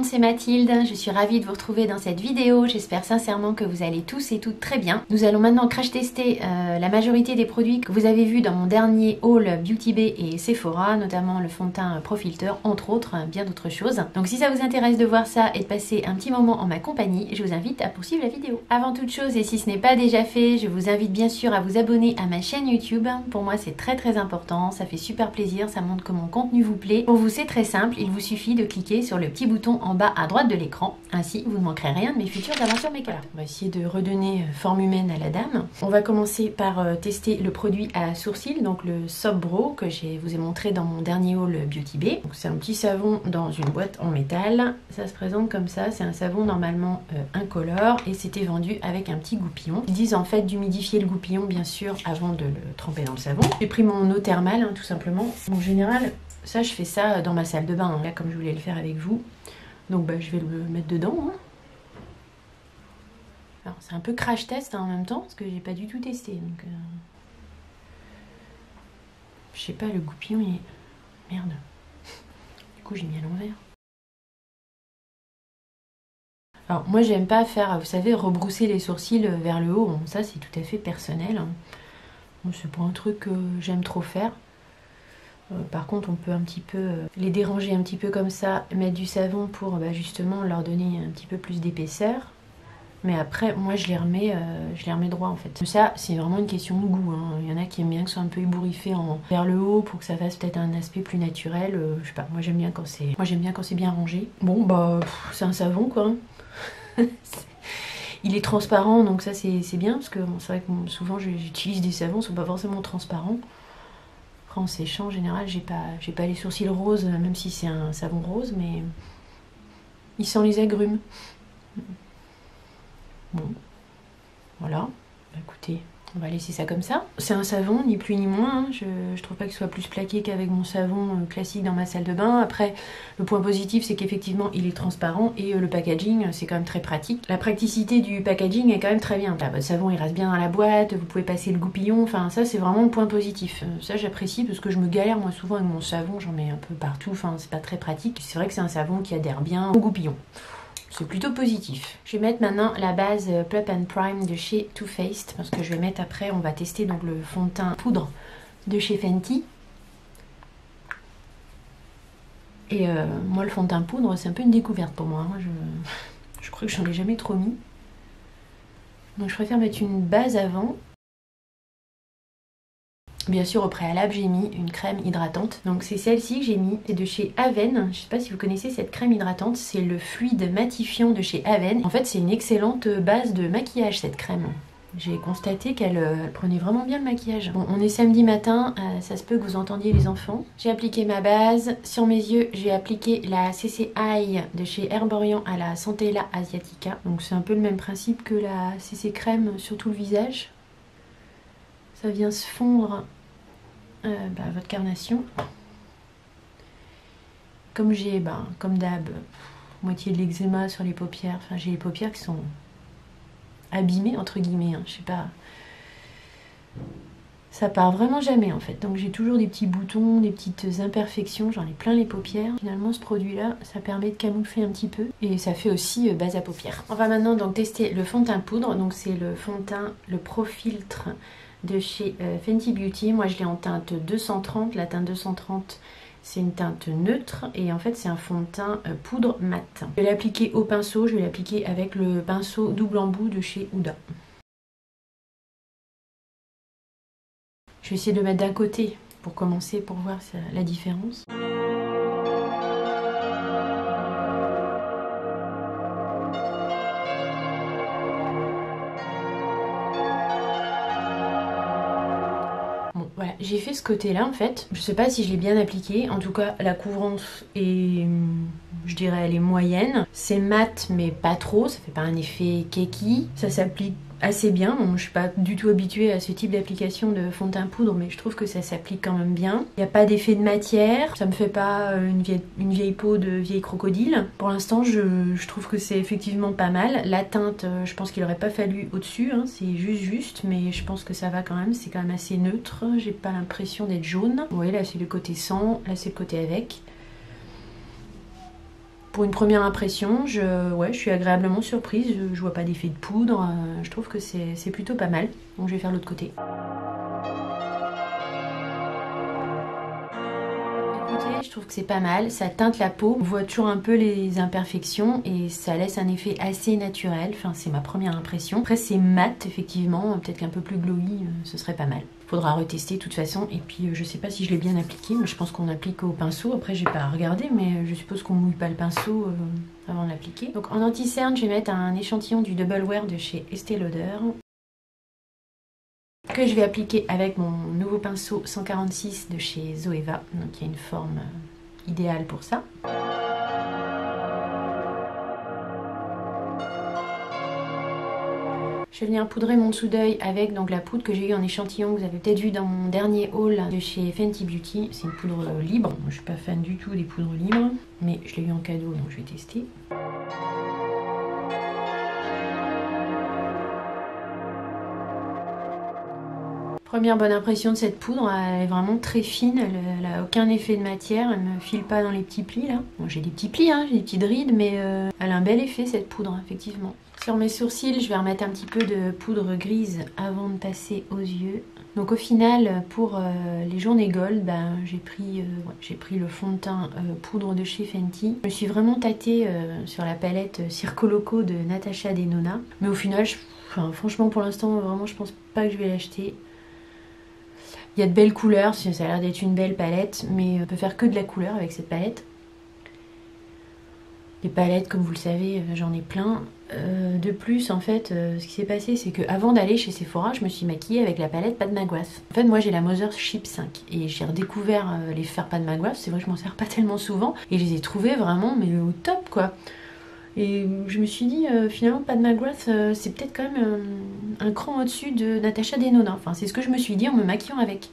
c'est Mathilde, je suis ravie de vous retrouver dans cette vidéo, j'espère sincèrement que vous allez tous et toutes très bien. Nous allons maintenant crash tester la majorité des produits que vous avez vus dans mon dernier haul Beauty Bay et Sephora, notamment le fond de teint Pro Filter, entre autres, bien d'autres choses. Donc si ça vous intéresse de voir ça et de passer un petit moment en ma compagnie, je vous invite à poursuivre la vidéo. Avant toute chose, et si ce n'est pas déjà fait, je vous invite bien sûr à vous abonner à ma chaîne YouTube. Pour moi c'est très important, ça fait super plaisir, ça montre que mon contenu vous plaît. Pour vous c'est très simple, il vous suffit de cliquer sur le petit bouton en bas à droite de l'écran, ainsi vous ne manquerez rien de mes futures aventures make-up. Voilà, on va essayer de redonner forme humaine à la dame. On va commencer par tester le produit à sourcils, donc le Soap Brow que je vous ai montré dans mon dernier haul Beauty Bay. C'est un petit savon dans une boîte en métal, ça se présente comme ça, c'est un savon normalement incolore et c'était vendu avec un petit goupillon. Ils disent en fait d'humidifier le goupillon bien sûr avant de le tremper dans le savon. J'ai pris mon eau thermale tout simplement. En général ça je fais ça dans ma salle de bain, là comme je voulais le faire avec vous. Donc je vais le mettre dedans. Alors c'est un peu crash test en même temps parce que j'ai pas du tout testé. Donc je sais pas, le goupillon il est... Merde. Du coup j'ai mis à l'envers. Alors moi j'aime pas faire, vous savez, rebrousser les sourcils vers le haut. Bon, ça c'est tout à fait personnel. C'est pas un truc que j'aime trop faire. Par contre on peut un petit peu les déranger un petit peu comme ça, mettre du savon pour justement leur donner un petit peu plus d'épaisseur. Mais après moi je les remets droit en fait. Ça c'est vraiment une question de goût. Il y en a qui aiment bien que ce soit un peu ébouriffé vers le haut pour que ça fasse peut-être un aspect plus naturel. Je sais pas, moi j'aime bien quand c'est bien rangé. Bon c'est un savon quoi. Il est transparent donc ça c'est bien parce que c'est vrai que souvent j'utilise des savons qui sont pas forcément transparents. En séchant en général j'ai pas les sourcils roses, même si c'est un savon rose, mais il sent les agrumes. Bon voilà, écoutez, on va laisser ça comme ça. C'est un savon ni plus ni moins, je trouve pas qu'il soit plus plaqué qu'avec mon savon classique dans ma salle de bain. Après le point positif c'est qu'effectivement il est transparent et le packaging c'est quand même très pratique. La praticité du packaging est quand même très bien. Là, votre savon il reste bien dans la boîte, vous pouvez passer le goupillon, enfin ça c'est vraiment le point positif. Ça j'apprécie parce que je me galère moi souvent avec mon savon, j'en mets un peu partout, enfin c'est pas très pratique. C'est vrai que c'est un savon qui adhère bien au goupillon. C'est plutôt positif. Je vais mettre maintenant la base Plump and Prime de chez Too Faced parce que je vais mettre après, on va tester donc le fond de teint poudre de chez Fenty. Et moi le fond de teint poudre c'est un peu une découverte pour moi. Je crois que j'en ai jamais trop mis. Donc je préfère mettre une base avant. Bien sûr au préalable j'ai mis une crème hydratante, donc c'est celle-ci que j'ai mis, c'est de chez Avène. Je sais pas si vous connaissez cette crème hydratante, c'est le fluide matifiant de chez Avène. En fait c'est une excellente base de maquillage cette crème. J'ai constaté qu'elle prenait vraiment bien le maquillage. Bon, on est samedi matin, ça se peut que vous entendiez les enfants. J'ai appliqué ma base, sur mes yeux j'ai appliqué la CC Eye de chez Herborian à la Centella Asiatica. Donc c'est un peu le même principe que la CC crème sur tout le visage. Ça vient se fondre votre carnation. Comme j'ai, comme d'hab, moitié de l'eczéma sur les paupières, enfin j'ai les paupières qui sont abîmées entre guillemets, je sais pas, ça part vraiment jamais en fait, donc j'ai toujours des petits boutons, des petites imperfections, j'en ai plein les paupières. Finalement ce produit là, ça permet de camoufler un petit peu et ça fait aussi base à paupières. On va maintenant donc tester le fond de teint poudre, donc c'est le fond de teint, le Pro Filtre de chez Fenty Beauty. Moi je l'ai en teinte 230, la teinte 230 c'est une teinte neutre et en fait c'est un fond de teint poudre mat. Je vais l'appliquer au pinceau, je vais l'appliquer avec le pinceau double embout de chez Huda. Je vais essayer de le mettre d'un côté pour commencer, pour voir la différence. Bon, voilà, j'ai fait ce côté-là en fait. Je sais pas si je l'ai bien appliqué. En tout cas, la couvrance est, je dirais, elle est moyenne. C'est mat, mais pas trop. Ça fait pas un effet keki. Ça s'applique assez bien. Bon, je suis pas du tout habituée à ce type d'application de fond de teint poudre, mais je trouve que ça s'applique quand même bien. Il n'y a pas d'effet de matière. Ça me fait pas une vieille peau de vieille crocodile. Pour l'instant, je trouve que c'est effectivement pas mal. La teinte, je pense qu'il aurait pas fallu au-dessus. C'est juste, mais je pense que ça va quand même. C'est quand même assez neutre. J'ai pas l'impression d'être jaune. Vous voyez, là c'est le côté sans, là c'est le côté avec. pour une première impression, ouais, je suis agréablement surprise. Je vois pas d'effet de poudre. Je trouve que c'est plutôt pas mal. Donc je vais faire l'autre côté. Je trouve que c'est pas mal, ça teinte la peau, on voit toujours un peu les imperfections et ça laisse un effet assez naturel, enfin c'est ma première impression. Après c'est mat effectivement, peut-être qu'un peu plus glowy ce serait pas mal. Faudra retester de toute façon et puis je sais pas si je l'ai bien appliqué, mais je pense qu'on applique au pinceau, après j'ai pas regardé mais je suppose qu'on mouille pas le pinceau avant de l'appliquer. Donc en anti-cerne je vais mettre un échantillon du Double Wear de chez Estée Lauder, que je vais appliquer avec mon nouveau pinceau 146 de chez Zoeva, donc il y a une forme idéale pour ça. Je vais venir poudrer mon dessous d'œil avec donc la poudre que j'ai eu en échantillon, que vous avez peut-être vu dans mon dernier haul de chez Fenty Beauty. C'est une poudre libre, je ne suis pas fan du tout des poudres libres, mais je l'ai eu en cadeau donc je vais tester. Première bonne impression de cette poudre, elle est vraiment très fine, elle n'a aucun effet de matière, elle ne me file pas dans les petits plis là. Bon, j'ai des petits plis, hein, j'ai des petites rides, mais elle a un bel effet cette poudre, effectivement. Sur mes sourcils, je vais remettre un petit peu de poudre grise avant de passer aux yeux. Donc au final, pour les journées gold, ben, j'ai pris le fond de teint poudre de chez Fenty. Je me suis vraiment tâtée sur la palette Circo Loco de Natasha Denona. Mais au final, franchement pour l'instant, vraiment je pense pas que je vais l'acheter. Il y a de belles couleurs, ça a l'air d'être une belle palette, mais on peut faire que de la couleur avec cette palette. Les palettes, comme vous le savez, j'en ai plein. De plus, en fait, ce qui s'est passé, c'est qu'avant d'aller chez Sephora, je me suis maquillée avec la palette Pat McGrath. En fait, moi, j'ai la Mothership 5 et j'ai redécouvert les fards Pat McGrath. C'est vrai que je m'en sers pas tellement souvent et je les ai trouvées vraiment mais au top, quoi. Et je me suis dit, finalement, Pat McGrath, c'est peut-être quand même un cran au-dessus de Natasha Denona. Enfin, c'est ce que je me suis dit en me maquillant avec.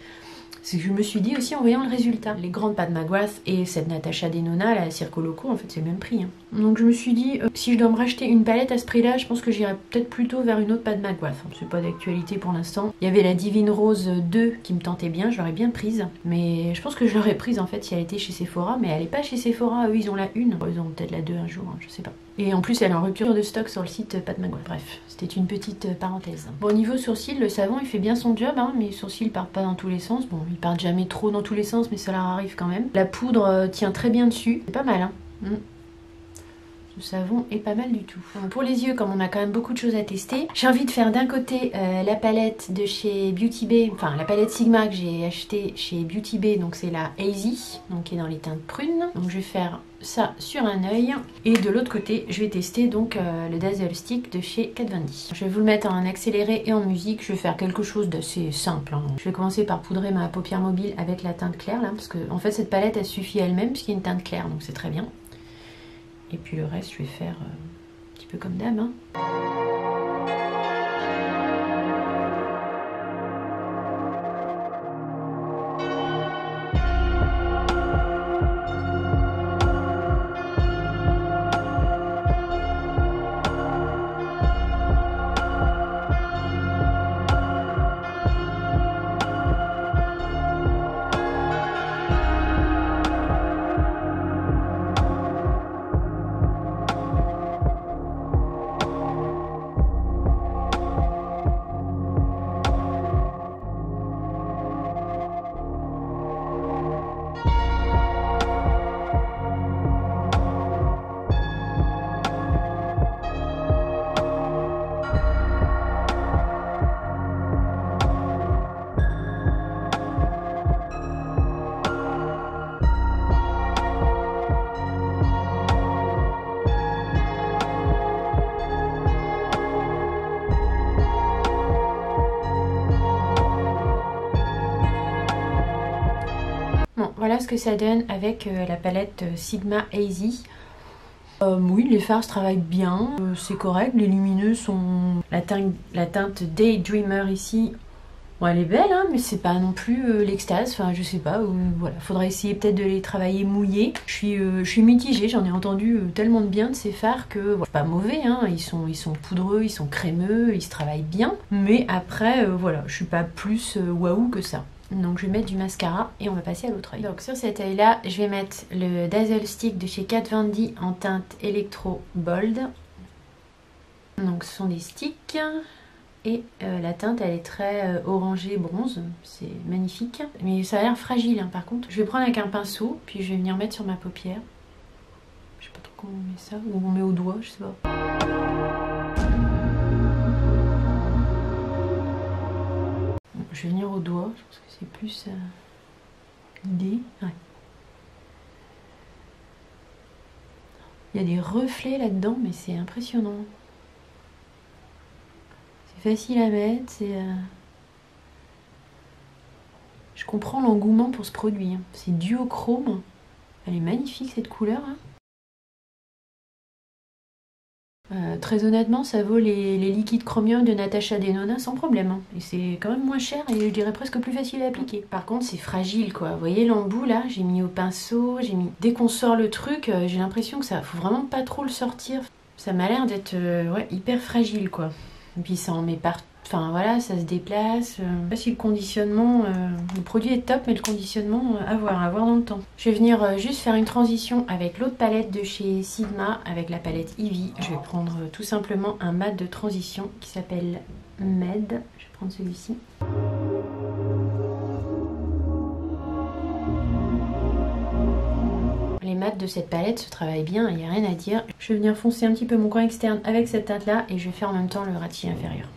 C'est que je me suis dit aussi en voyant le résultat. Les grandes Pat McGrath et cette Natasha Denona, la Circo Loco, en fait, c'est le même prix. Hein. Donc je me suis dit, si je dois me racheter une palette à ce prix-là, je pense que j'irai peut-être plutôt vers une autre Pat McGrath. C'est pas d'actualité pour l'instant. Il y avait la Divine Rose 2 qui me tentait bien, je l'aurais bien prise. Mais je pense que je l'aurais prise en fait si elle était chez Sephora. Mais elle est pas chez Sephora, eux ils ont la 1. Ils ont peut-être la 2 un jour, hein, je sais pas. Et en plus elle est en rupture de stock sur le site Pat McGrath. Bref, c'était une petite parenthèse. Bon, au niveau sourcils, le savon il fait bien son job, hein. Mes sourcils partent pas dans tous les sens. Bon, ils partent jamais trop dans tous les sens, mais ça leur arrive quand même. La poudre tient très bien dessus. C'est pas mal, hein. Le savon est pas mal du tout. Donc pour les yeux, comme on a quand même beaucoup de choses à tester, j'ai envie de faire d'un côté la palette de chez Beauty Bay, enfin la palette Sigma que j'ai achetée chez Beauty Bay, donc c'est la Hazy, donc qui est dans les teintes prunes. Donc je vais faire ça sur un œil. Et de l'autre côté, je vais tester donc le Dazzle Stick de chez Kat Von D. Je vais vous le mettre en accéléré et en musique. Je vais faire quelque chose d'assez simple, hein. Je vais commencer par poudrer ma paupière mobile avec la teinte claire là, parce que en fait cette palette elle suffit elle-même puisqu'il y a une teinte claire, donc c'est très bien. Et puis le reste, je vais faire un petit peu comme d'hab, hein. Bon, voilà ce que ça donne avec la palette Sigma Hazy. Oui, les fards se travaillent bien, c'est correct, les lumineux sont... La teinte Daydreamer ici, bon, elle est belle, hein, mais c'est pas non plus l'extase, enfin je sais pas, voilà, faudrait essayer peut-être de les travailler mouillés. Je suis mitigée, j'en ai entendu tellement de bien de ces fards que, voilà, c'est pas mauvais, hein, ils sont poudreux, ils sont crémeux, ils se travaillent bien, mais après, voilà, je suis pas plus waouh que ça. Donc je vais mettre du mascara et on va passer à l'autre œil. Donc sur cet œil là, je vais mettre le Dazzle Stick de chez Kat Von D en teinte Electro Bold. Donc ce sont des sticks et la teinte elle est très orangée bronze, c'est magnifique. Mais ça a l'air fragile hein, par contre. Je vais prendre avec un pinceau puis je vais venir mettre sur ma paupière. Je sais pas trop comment on met ça, ou on met au doigt, je sais pas. Je vais venir au doigt, je pense que c'est plus l'idée. Ouais. Il y a des reflets là-dedans, mais c'est impressionnant. C'est facile à mettre, c'est... Je comprends l'engouement pour ce produit. Hein. C'est duochrome. Elle est magnifique cette couleur. Hein. Très honnêtement, ça vaut les liquides chromium de Natasha Denona sans problème. Hein. Et c'est quand même moins cher et je dirais presque plus facile à appliquer. Par contre, c'est fragile quoi. Vous voyez l'embout là, j'ai mis au pinceau, j'ai mis... Dès qu'on sort le truc, j'ai l'impression que ça... Faut vraiment pas trop le sortir. Ça m'a l'air d'être ouais, hyper fragile quoi. Et puis ça en met partout. Enfin voilà, ça se déplace. Je sais pas si le conditionnement, le produit est top, mais le conditionnement, à voir dans le temps. Je vais venir juste faire une transition avec l'autre palette de chez Sigma, avec la palette Eevee. Je vais prendre tout simplement un mat de transition qui s'appelle Med. Je vais prendre celui-ci. Les mats de cette palette se travaillent bien, il n'y a rien à dire. Je vais venir foncer un petit peu mon coin externe avec cette teinte là et je vais faire en même temps le ras de cils inférieur.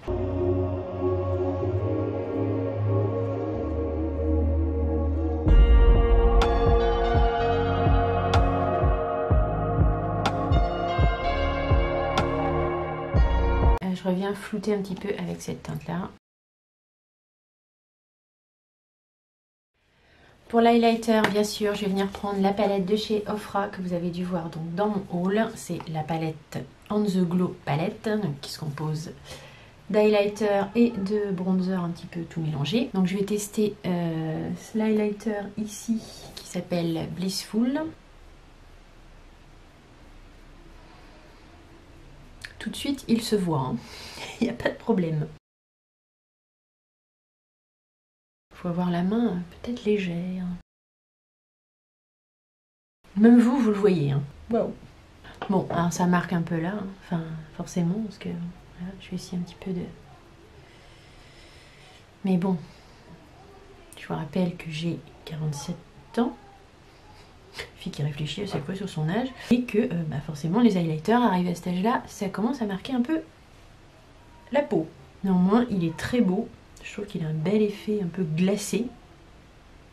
Je reviens flouter un petit peu avec cette teinte là. Pour l'highlighter, bien sûr, je vais venir prendre la palette de chez Ofra que vous avez dû voir donc dans mon haul. C'est la palette On The Glow palette, donc, qui se compose d'highlighter et de bronzer un petit peu tout mélangé. Donc je vais tester l'highlighter ici qui s'appelle Blissful. Tout de suite, il se voit, hein. Il n'y a pas de problème. Il faut avoir la main peut-être légère. Même vous, vous le voyez. Hein. Wow. Bon, alors ça marque un peu là, hein. Enfin forcément, parce que voilà, je vais essayer un petit peu de... Mais bon, je vous rappelle que j'ai 47 ans. Fille qui réfléchit à chaque fois sur son âge. Et que bah forcément, les highlighters, arrivés à cet âge-là, ça commence à marquer un peu la peau. Néanmoins, il est très beau. Je trouve qu'il a un bel effet un peu glacé.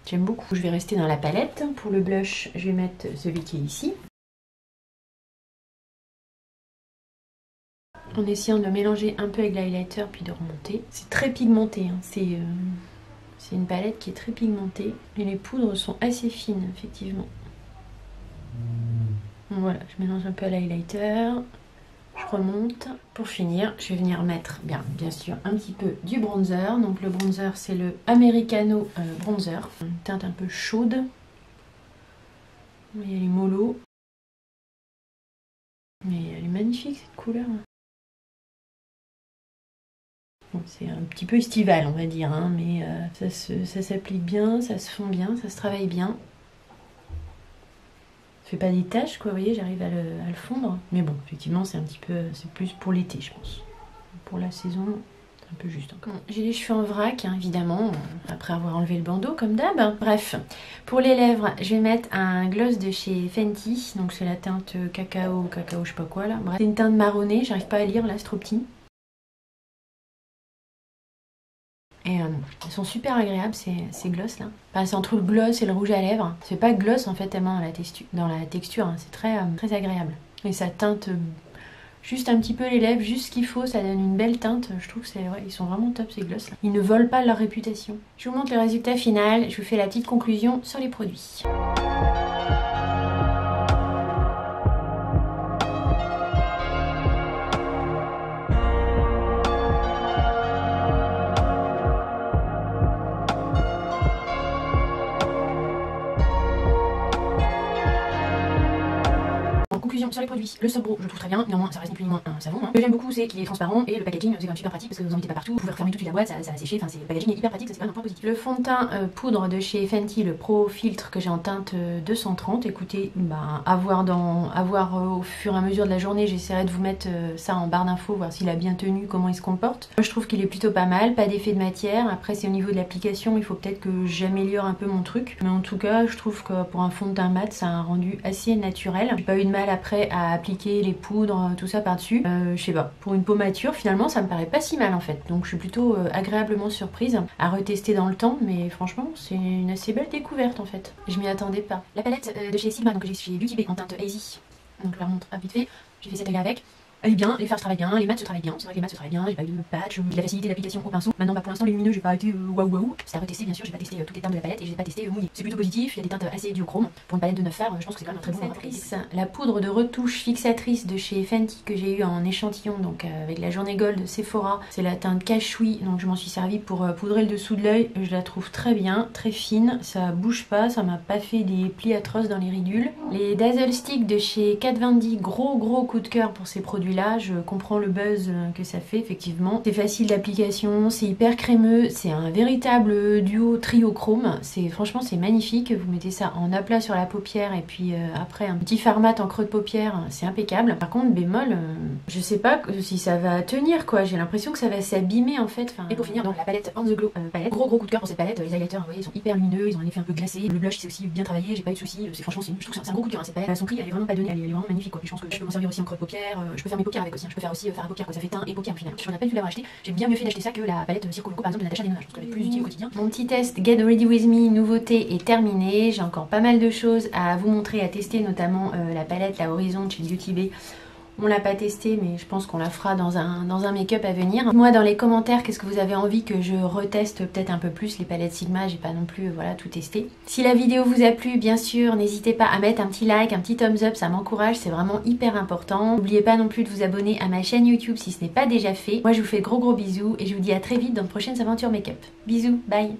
J'aime beaucoup. Je vais rester dans la palette. Pour le blush, je vais mettre celui qui est ici. En essayant de mélanger un peu avec l'highlighter puis de remonter. C'est très pigmenté. Hein. C'est une palette qui est très pigmentée. Et les poudres sont assez fines, effectivement. Donc voilà, je mélange un peu à l'highlighter. Je remonte. Pour finir, je vais venir mettre bien sûr un petit peu du bronzer. Donc le bronzer c'est le Americano Bronzer. Une teinte un peu chaude. Vous voyez, elle est mollo. Mais elle est magnifique cette couleur. Bon, c'est un petit peu estival on va dire, hein, mais ça s'applique bien, ça se fond bien, ça se travaille bien. Fait pas des taches quoi, vous voyez, j'arrive à le fondre. Mais bon, effectivement, c'est un petit peu, c'est plus pour l'été, je pense. Pour la saison, c'est un peu juste encore. Bon, j'ai les cheveux en vrac, hein, évidemment, après avoir enlevé le bandeau, comme d'hab. Bref, pour les lèvres, je vais mettre un gloss de chez Fenty. Donc c'est la teinte cacao, je sais pas quoi là. Bref, c'est une teinte marronnée, j'arrive pas à lire là, c'est trop petit. Et elles sont super agréables ces gloss là. Enfin, c'est entre le gloss et le rouge à lèvres. C'est pas gloss en fait tellement dans la texture, hein. C'est très agréable. Et ça teinte juste un petit peu les lèvres, juste ce qu'il faut, ça donne une belle teinte. Je trouve que ouais, ils sont vraiment top ces gloss là. Ils ne volent pas leur réputation. Je vous montre le résultat final, je vous fais la petite conclusion sur les produits. sur les produits. Le Soap Brow, je le trouve très bien, néanmoins ça reste ni plus ni moins un savon. Ce que j'aime beaucoup, c'est qu'il est transparent et le packaging, c'est quand même super pratique parce que vous en mettez pas partout, vous pouvez refermer tout de suite la boîte, ça va sécher, enfin le packaging est hyper pratique, ça c'est quand même un point positif. Le fond de teint poudre de chez Fenty, le Pro Filtre que j'ai en teinte 230, écoutez, à voir au fur et à mesure de la journée, j'essaierai de vous mettre ça en barre d'infos, voir s'il a bien tenu, comment il se comporte. Moi, je trouve qu'il est plutôt pas mal, pas d'effet de matière. Après c'est au niveau de l'application, il faut peut-être que j'améliore un peu mon truc, mais en tout cas je trouve que pour un fond de teint mat, ça a un rendu assez naturel. J'ai pas eu de mal après à appliquer les poudres, tout ça par dessus. Je sais pas, pour une peau mature finalement ça me paraît pas si mal en fait, donc je suis plutôt agréablement surprise à retester dans le temps, mais franchement c'est une assez belle découverte en fait, je m'y attendais pas. La palette de chez Sigma, donc j'ai chez Beauty Bay en teinte Hazy, donc je la remontre vite fait, j'ai fait cette œil avec. Elle est bien, les fards se travaillent bien, les mats se travaillent bien, c'est vrai que les mats se travaillent bien, j'ai pas eu de patch, de la facilité d'application au pinceau. Maintenant pour l'instant les lumineux j'ai pas été waouh, c'est à retester bien sûr, j'ai pas testé toutes les teintes de la palette et j'ai pas testé mouillé. C'est plutôt positif, il y a des teintes assez duochrome. Pour une palette de 9 fards, je pense que c'est quand même un très bon reprise. La poudre de retouche fixatrice de chez Fenty que j'ai eu en échantillon, donc avec la journée gold de Sephora, c'est la teinte Cachoui, donc je m'en suis servi pour poudrer le dessous de l'œil. Je la trouve très bien, très fine, ça bouge pas, ça m'a pas fait des plis atroces dans les ridules. Les Dazzle Stick de chez Kat Von D, gros coup de cœur pour ces produits là, je comprends le buzz que ça fait effectivement. C'est facile d'application, c'est hyper crémeux, c'est un véritable duo trio chrome, franchement c'est magnifique, vous mettez ça en aplat sur la paupière et puis après un petit fard mat en creux de paupière, c'est impeccable. Par contre bémol, je sais pas si ça va tenir quoi, j'ai l'impression que ça va s'abîmer en fait. Et pour finir donc la palette On The Glow palette, gros coup de cœur pour cette palette, les highlighters vous voyez ils sont hyper lumineux, ils ont un effet un peu glacé, le blush c'est aussi bien travaillé, j'ai pas eu de soucis, franchement je trouve que c'est un gros coup de cœur cette palette, à son prix elle est vraiment pas donnée, elle est vraiment magnifique quoi. Je pense que je peux m'en servir aussi en creux de paupière, je peux faire mes paupières avec aussi, je peux faire aussi faire un paupière quoi, ça fait teint et paupière au final. Je n'aurais pas dû l'avoir acheté, j'ai bien mieux fait d'acheter ça que la palette Circo Loco par exemple de Natasha Denona, je pense qu'elle est plus utile au quotidien. Mon petit test Get Ready With Me nouveauté est terminé, j'ai encore pas mal de choses à vous montrer, à tester, notamment la palette, la Horizon chez Beauty Bay. On l'a pas testé mais je pense qu'on la fera dans un make-up à venir. Moi dans les commentaires qu'est-ce que vous avez envie que je reteste peut-être un peu plus. Les palettes Sigma j'ai pas non plus voilà tout testé. Si la vidéo vous a plu bien sûr n'hésitez pas à mettre un petit like, un petit thumbs up, ça m'encourage, c'est vraiment hyper important. N'oubliez pas non plus de vous abonner à ma chaîne YouTube si ce n'est pas déjà fait. Moi je vous fais gros bisous et je vous dis à très vite dans de prochaines aventures make-up. Bisous, bye.